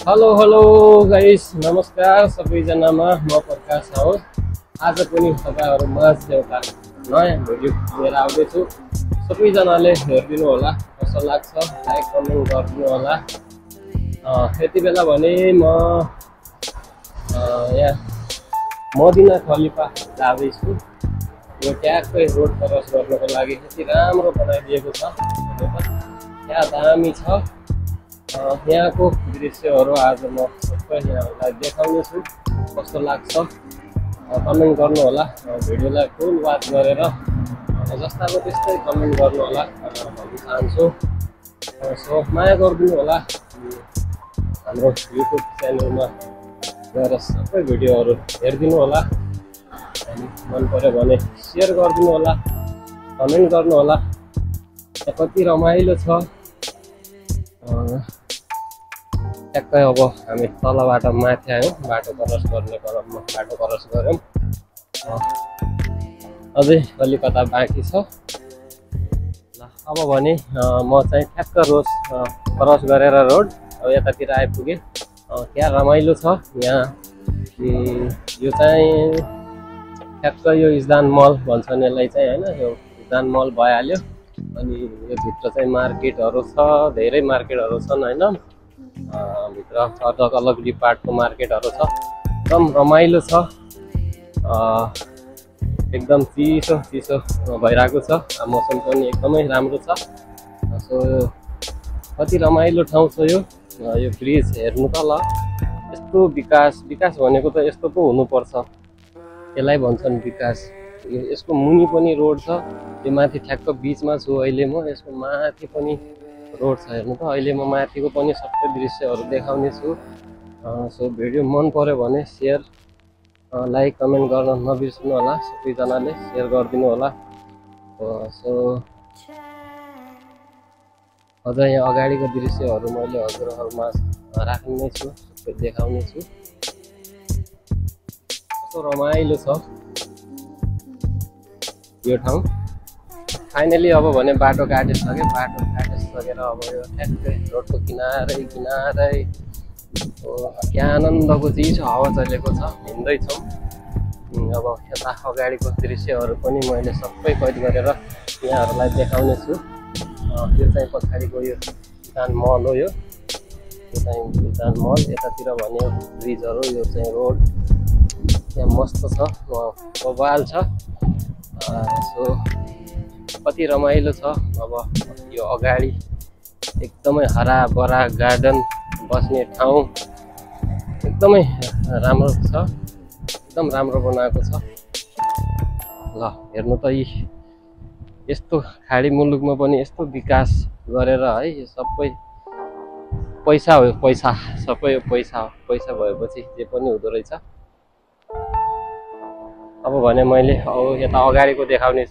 Hello hello guys, नमस्कार सबैजनामा। म प्रकाश हो। आज पनि तपाईहरु माझ एउटा नयाँ भिडियो लिएर आउँदैछु। सबैजनाले हेरिदिनु होला, कस्तो लाग्छ लाइक कमेन्ट गरिदिनु होला। यति बेला भने म यहाँ मदिना खलिफा जाँदैछु। यो ट्याक्कै रोड क्रस गर्नको लागि यति राम्रो बनाइदिएको छ, क्या दामी छ। यहाँको दृश्यहरू आज म सबै यहाँलाई देखाउने छु। कस्तो लाग्छ कमेन्ट गर्नु होला। भिडियोलाई फुल वाच गरेर जस्ताको त्यस्तै कमेन्ट गर्नु होला भन्न चाहन्छु। सो माया गरिदिनु होला। हाम्रो युट्युब च्यानलमा गएर सबै भिडियोहरू हेरिदिनु होला। मन पर्यो भने सेयर गरिदिनु होला, कमेन्ट गर्नु होला। कति रमाइलो छ। ट्याक्कै अब हामी तलबाट माथि आयौँ, बाटो क्रस गर्ने क्रममा बाटो क्रस गऱ्यौँ। अझै अलिकता बाँकी छ। अब भने म चाहिँ ठ्याक्क रोड क्रस गरेर रोड अब यतातिर आइपुगेँ। क्या रमाइलो छ यहाँ। यो चाहिँ ठ्याक्क यो इजदान मल भन्छन् यसलाई चाहिँ, होइन? यो इजदान मल भइहाल्यो। अनि यो भित्र चाहिँ मार्केटहरू छ, धेरै मार्केटहरू छन्, होइन? भित्र अलग अलग डिपार्टको मार्केटहरू छ। एकदम रमाइलो छ। एकदम चिसो चिसो भइरहेको छ। मौसम पनि एकदमै राम्रो छ। सो कति रमाइलो ठाउँ छ यो। यो ब्रिज हेर्नु त ल। यस्तो विकास भनेको त यस्तो पो हुनुपर्छ। यसलाई भन्छन् विकास। यसको मुनि पनि रोड छ। यो माथि ठ्याक्क बिचमा छु अहिले म। यसको माथि पनि रोड छ, हेर्नु त। अहिले म माथिको पनि सबै दृश्यहरू देखाउने छु। सो भिडियो मन पर्यो भने सेयर लाइक कमेन्ट गर्न नबिर्सनु होला। सबैजनाले सेयर गरिदिनु होला। सो अझ यहाँ अगाडिको दृश्यहरू मैले हजुरहरूमा राख्ने नै छु, सबै देखाउने छु। कस्तो रमाइलो छ यो ठाउँ। फाइनली अब भने बाटो काटिसक्यो। बाटो काटिसकेर अब यो ठ्याक्कै रोडको किनारै क्या आनन्दको चिज हावा चलेको छ। हिँड्दैछौँ। अब यता अगाडिको दृश्यहरू पनि मैले सबै कैद गरेर यहाँहरूलाई देखाउने छु। यो चाहिँ पछाडिको यो इजदान मल हो। यो चाहिँ इजदान मल। यतातिर भने ब्रिजहरू, यो चाहिँ रोड। यहाँ मस्त छ, बवाल छ। सो कति रमाइलो छ। अब यो अगाडि एकदमै हराभरा गार्डन, बस्ने ठाउँ एकदमै राम्रो छ। एकदम राम्रो बनाएको छ। ल हेर्नु त, यस्तो खाडी मुलुकमा पनि यस्तो विकास गरेर, है? यो सबै पैसा हो। पैसा सबै पैसा हो। पैसा भएपछि जे पनि हुँदो रहेछ। अब भने मैले यता अगाडिको देखाउने